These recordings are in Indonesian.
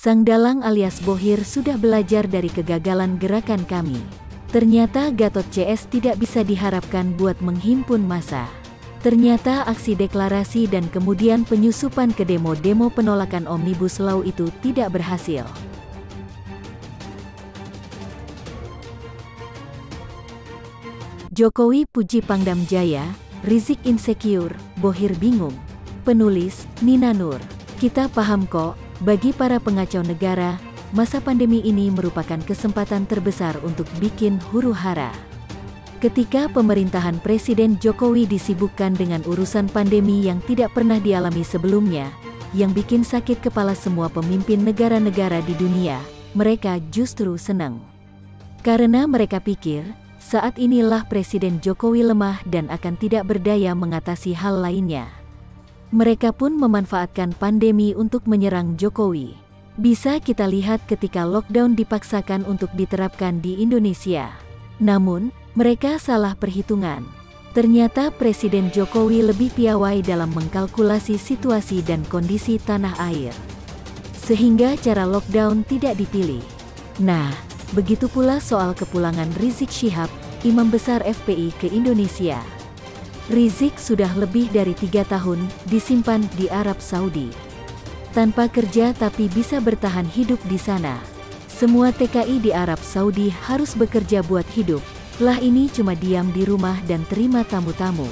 Sang dalang alias Bohir sudah belajar dari kegagalan gerakan kami. Ternyata Gatot CS tidak bisa diharapkan buat menghimpun massa. Ternyata aksi deklarasi dan kemudian penyusupan ke demo-demo penolakan Omnibus Law itu tidak berhasil. Jokowi puji Pangdam Jaya, Rizik insecure, Bohir bingung. Penulis, Nina Nur. Kita paham kok. Bagi para pengacau negara, masa pandemi ini merupakan kesempatan terbesar untuk bikin huru-hara. Ketika pemerintahan Presiden Jokowi disibukkan dengan urusan pandemi yang tidak pernah dialami sebelumnya, yang bikin sakit kepala semua pemimpin negara-negara di dunia, mereka justru senang. Karena mereka pikir, saat inilah Presiden Jokowi lemah dan akan tidak berdaya mengatasi hal lainnya. Mereka pun memanfaatkan pandemi untuk menyerang Jokowi. Bisa kita lihat ketika lockdown dipaksakan untuk diterapkan di Indonesia. Namun, mereka salah perhitungan. Ternyata Presiden Jokowi lebih piawai dalam mengkalkulasi situasi dan kondisi tanah air. Sehingga cara lockdown tidak dipilih. Nah, begitu pula soal kepulangan Rizik Syihab, Imam Besar FPI ke Indonesia. Rizik sudah lebih dari 3 tahun disimpan di Arab Saudi. Tanpa kerja tapi bisa bertahan hidup di sana. Semua TKI di Arab Saudi harus bekerja buat hidup. Lah ini cuma diam di rumah dan terima tamu-tamu.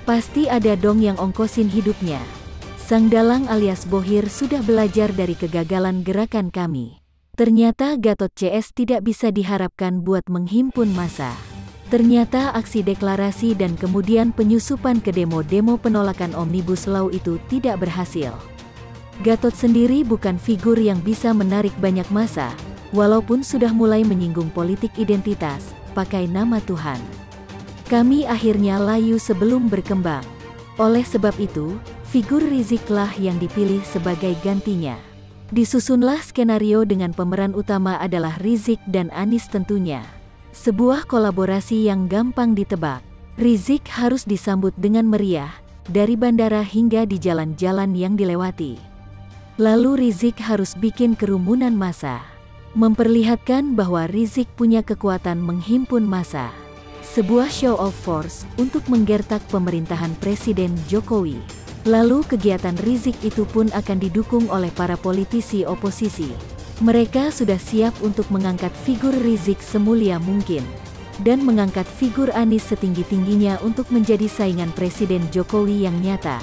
Pasti ada dong yang ongkosin hidupnya. Sang dalang alias Bohir sudah belajar dari kegagalan gerakan kami. Ternyata Gatot CS tidak bisa diharapkan buat menghimpun massa. Ternyata aksi deklarasi dan kemudian penyusupan ke demo-demo penolakan Omnibus Law itu tidak berhasil. Gatot sendiri bukan figur yang bisa menarik banyak massa, walaupun sudah mulai menyinggung politik identitas, pakai nama Tuhan. Kami akhirnya layu sebelum berkembang. Oleh sebab itu, figur Riziklah yang dipilih sebagai gantinya. Disusunlah skenario dengan pemeran utama adalah Rizik dan Anies tentunya. Sebuah kolaborasi yang gampang ditebak. Rizik harus disambut dengan meriah, dari bandara hingga di jalan-jalan yang dilewati. Lalu Rizik harus bikin kerumunan massa. Memperlihatkan bahwa Rizik punya kekuatan menghimpun massa. Sebuah show of force untuk menggertak pemerintahan Presiden Jokowi. Lalu kegiatan Rizik itu pun akan didukung oleh para politisi oposisi. Mereka sudah siap untuk mengangkat figur Rizik semulia mungkin. Dan mengangkat figur Anies setinggi-tingginya untuk menjadi saingan Presiden Jokowi yang nyata.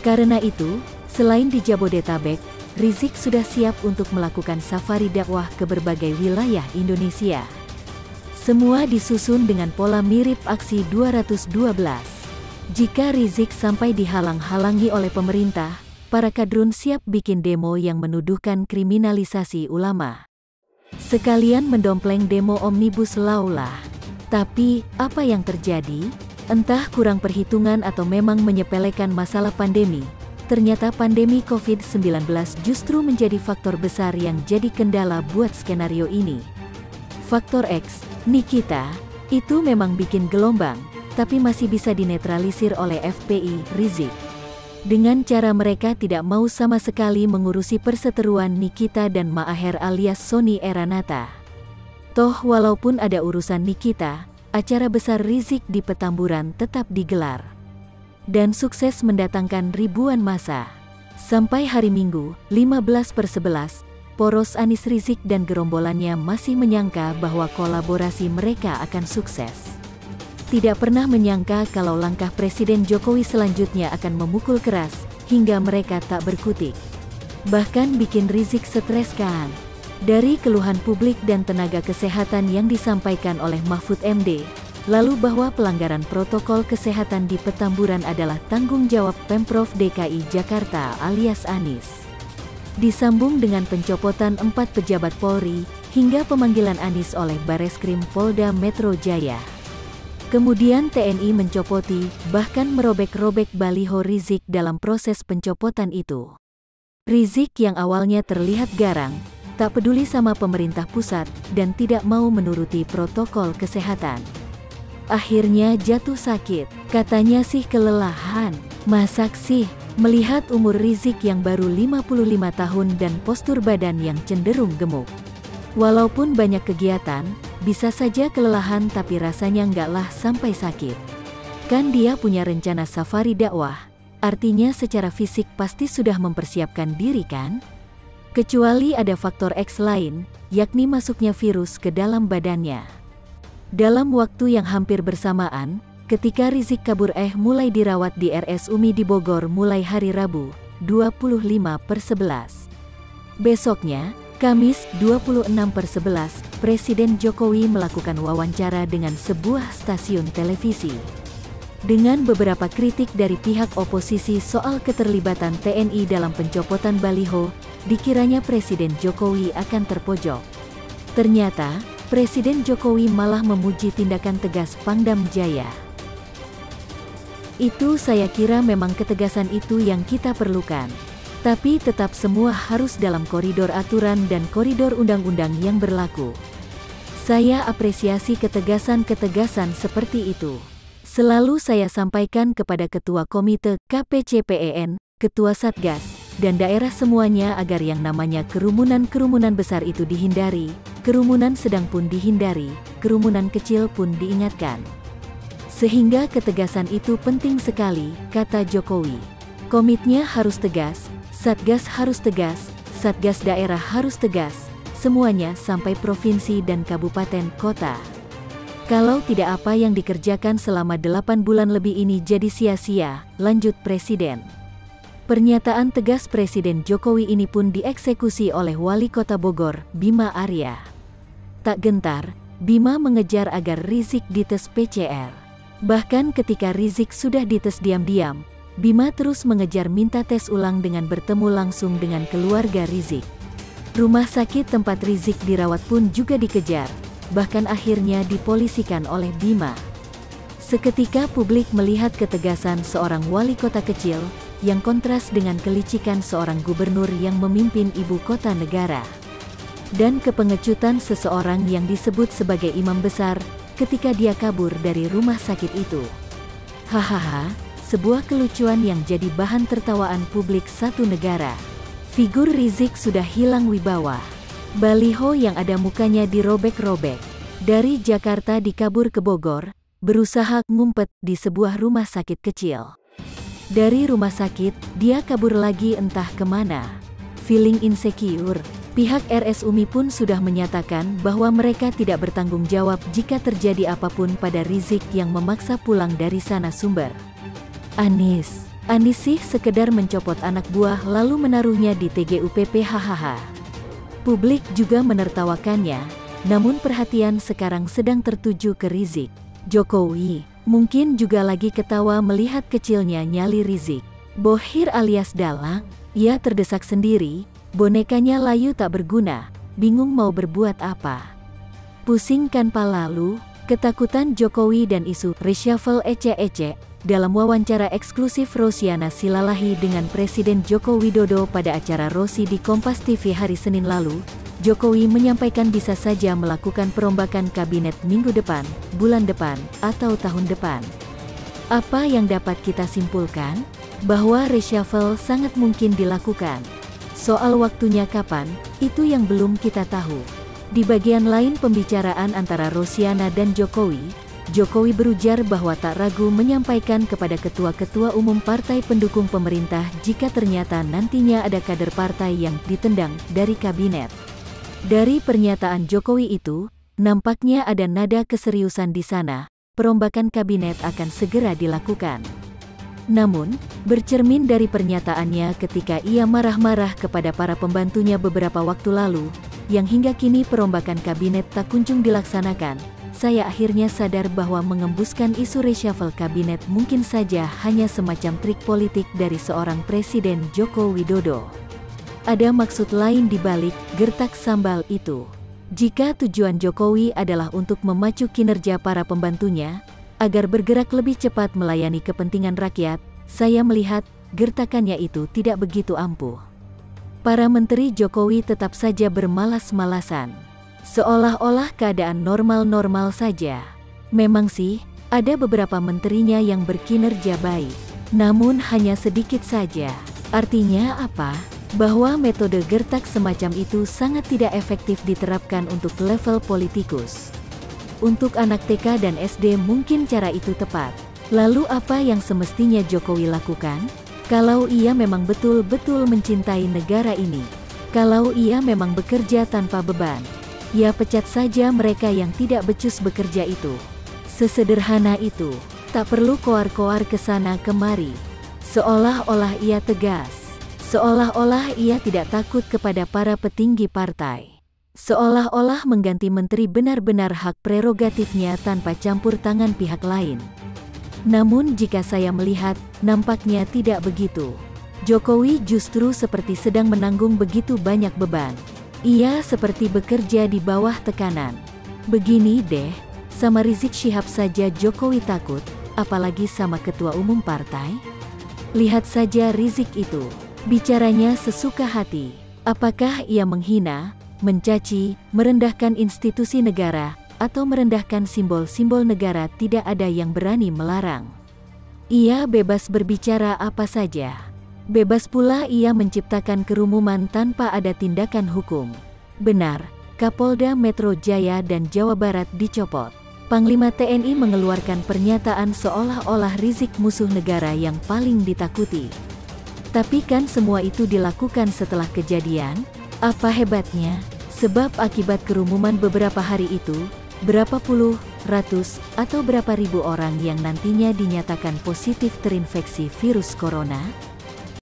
Karena itu, selain di Jabodetabek, Rizik sudah siap untuk melakukan safari dakwah ke berbagai wilayah Indonesia. Semua disusun dengan pola mirip aksi 212. Jika Rizik sampai dihalang-halangi oleh pemerintah, para kadrun siap bikin demo yang menuduhkan kriminalisasi ulama. Sekalian mendompleng demo Omnibus Law lah. Tapi, apa yang terjadi? Entah kurang perhitungan atau memang menyepelekan masalah pandemi. Ternyata pandemi COVID-19 justru menjadi faktor besar yang jadi kendala buat skenario ini. Faktor X, Nikita, itu memang bikin gelombang, tapi masih bisa dinetralisir oleh FPI, Rizik. Dengan cara mereka tidak mau sama sekali mengurusi perseteruan Nikita dan Maaher alias Sony Eranata. Toh walaupun ada urusan Nikita, acara besar Rizik di Petamburan tetap digelar. Dan sukses mendatangkan ribuan massa. Sampai hari Minggu, 15/11, poros Anies Rizik dan gerombolannya masih menyangka bahwa kolaborasi mereka akan sukses. Tidak pernah menyangka kalau langkah Presiden Jokowi selanjutnya akan memukul keras, hingga mereka tak berkutik. Bahkan bikin Rizik stres kan? Dari keluhan publik dan tenaga kesehatan yang disampaikan oleh Mahfud MD, lalu bahwa pelanggaran protokol kesehatan di Petamburan adalah tanggung jawab Pemprov DKI Jakarta alias Anies. Disambung dengan pencopotan 4 pejabat Polri, hingga pemanggilan Anies oleh Bareskrim Polda Metro Jaya. Kemudian TNI mencopoti, bahkan merobek-robek baliho Rizik dalam proses pencopotan itu. Rizik yang awalnya terlihat garang, tak peduli sama pemerintah pusat, dan tidak mau menuruti protokol kesehatan. Akhirnya jatuh sakit, katanya sih kelelahan. Masak sih, Melihat umur Rizik yang baru 55 tahun dan postur badan yang cenderung gemuk. Walaupun banyak kegiatan, bisa saja kelelahan tapi rasanya nggaklah sampai sakit. Kan dia punya rencana safari dakwah, artinya secara fisik pasti sudah mempersiapkan diri kan? Kecuali ada faktor X lain, yakni masuknya virus ke dalam badannya. Dalam waktu yang hampir bersamaan, ketika Rizik kabur mulai dirawat di RS Umi di Bogor mulai hari Rabu, 25/11. Besoknya, Kamis, 26/11, Presiden Jokowi melakukan wawancara dengan sebuah stasiun televisi. Dengan beberapa kritik dari pihak oposisi soal keterlibatan TNI dalam pencopotan baliho, dikiranya Presiden Jokowi akan terpojok. Ternyata, Presiden Jokowi malah memuji tindakan tegas Pangdam Jaya. Itu saya kira memang ketegasan itu yang kita perlukan. Tapi tetap semua harus dalam koridor aturan dan koridor undang-undang yang berlaku. Saya apresiasi ketegasan-ketegasan seperti itu. Selalu saya sampaikan kepada Ketua Komite KPCPEN, Ketua Satgas, dan daerah semuanya agar yang namanya kerumunan-kerumunan besar itu dihindari, kerumunan sedang pun dihindari, kerumunan kecil pun diingatkan. Sehingga ketegasan itu penting sekali, kata Jokowi. Komitnya harus tegas, Satgas harus tegas, Satgas daerah harus tegas, semuanya sampai provinsi dan kabupaten kota. Kalau tidak apa yang dikerjakan selama 8 bulan lebih ini jadi sia-sia, lanjut Presiden. Pernyataan tegas Presiden Jokowi ini pun dieksekusi oleh Wali Kota Bogor, Bima Arya. Tak gentar, Bima mengejar agar Rizik dites PCR. Bahkan ketika Rizik sudah dites diam-diam, Bima terus mengejar minta tes ulang dengan bertemu langsung dengan keluarga Rizik. Rumah sakit tempat Rizik dirawat pun juga dikejar, bahkan akhirnya dipolisikan oleh Bima. Seketika publik melihat ketegasan seorang wali kota kecil, yang kontras dengan kelicikan seorang gubernur yang memimpin ibu kota negara. Dan kepengecutan seseorang yang disebut sebagai imam besar, ketika dia kabur dari rumah sakit itu. Hahaha, sebuah kelucuan yang jadi bahan tertawaan publik satu negara. Figur Rizik sudah hilang wibawa. Baliho yang ada mukanya dirobek-robek. Dari Jakarta dikabur ke Bogor, berusaha ngumpet di sebuah rumah sakit kecil. Dari rumah sakit, dia kabur lagi entah kemana. Feeling insecure, pihak RS Umi pun sudah menyatakan bahwa mereka tidak bertanggung jawab jika terjadi apapun pada Rizik yang memaksa pulang dari sana sumber. Anies sih sekedar mencopot anak buah lalu menaruhnya di TGUPP hahaha. Publik juga menertawakannya, namun perhatian sekarang sedang tertuju ke Rizik. Jokowi mungkin juga lagi ketawa melihat kecilnya nyali Rizik. Bohir alias dalang, ia terdesak sendiri, bonekanya layu tak berguna, bingung mau berbuat apa. Pusing kan lalu, ketakutan Jokowi dan isu reshuffle ece-ece. Dalam wawancara eksklusif Rosiana Silalahi dengan Presiden Joko Widodo pada acara Rosi di Kompas TV hari Senin lalu, Jokowi menyampaikan bisa saja melakukan perombakan kabinet minggu depan, bulan depan, atau tahun depan. Apa yang dapat kita simpulkan? Bahwa reshuffle sangat mungkin dilakukan. Soal waktunya kapan, itu yang belum kita tahu. Di bagian lain pembicaraan antara Rosiana dan Jokowi, Jokowi berujar bahwa tak ragu menyampaikan kepada ketua-ketua umum partai pendukung pemerintah jika ternyata nantinya ada kader partai yang ditendang dari kabinet. Dari pernyataan Jokowi itu, nampaknya ada nada keseriusan di sana, perombakan kabinet akan segera dilakukan. Namun, bercermin dari pernyataannya ketika ia marah-marah kepada para pembantunya beberapa waktu lalu, yang hingga kini perombakan kabinet tak kunjung dilaksanakan, saya akhirnya sadar bahwa mengembuskan isu reshuffle kabinet mungkin saja hanya semacam trik politik dari seorang Presiden Joko Widodo. Ada maksud lain di balik gertak sambal itu. Jika tujuan Jokowi adalah untuk memacu kinerja para pembantunya, agar bergerak lebih cepat melayani kepentingan rakyat, saya melihat gertakannya itu tidak begitu ampuh. Para menteri Jokowi tetap saja bermalas-malasan. Seolah-olah keadaan normal-normal saja. Memang sih, ada beberapa menterinya yang berkinerja baik. namun hanya sedikit saja. Artinya apa? Bahwa metode gertak semacam itu sangat tidak efektif diterapkan untuk level politikus. Untuk anak TK dan SD mungkin cara itu tepat. Lalu apa yang semestinya Jokowi lakukan? Kalau ia memang betul-betul mencintai negara ini, kalau ia memang bekerja tanpa beban, ya pecat saja mereka yang tidak becus bekerja itu. Sesederhana itu, tak perlu koar-koar kesana kemari. Seolah-olah ia tegas, seolah-olah ia tidak takut kepada para petinggi partai. Seolah-olah mengganti menteri benar-benar hak prerogatifnya tanpa campur tangan pihak lain. Namun jika saya melihat, nampaknya tidak begitu. Jokowi justru seperti sedang menanggung begitu banyak beban. Ia seperti bekerja di bawah tekanan. Begini deh, sama Rizik Syihab saja Jokowi takut, apalagi sama ketua umum partai. Lihat saja Rizik itu, bicaranya sesuka hati. Apakah ia menghina, mencaci, merendahkan institusi negara, atau merendahkan simbol-simbol negara? Tidak ada yang berani melarang. Ia bebas berbicara apa saja. Bebas pula ia menciptakan kerumunan tanpa ada tindakan hukum. Benar, Kapolda Metro Jaya dan Jawa Barat dicopot. Panglima TNI mengeluarkan pernyataan seolah-olah Rizik musuh negara yang paling ditakuti. Tapi kan semua itu dilakukan setelah kejadian? Apa hebatnya? Sebab akibat kerumunan beberapa hari itu, berapa puluh, ratus, atau berapa ribu orang yang nantinya dinyatakan positif terinfeksi virus corona?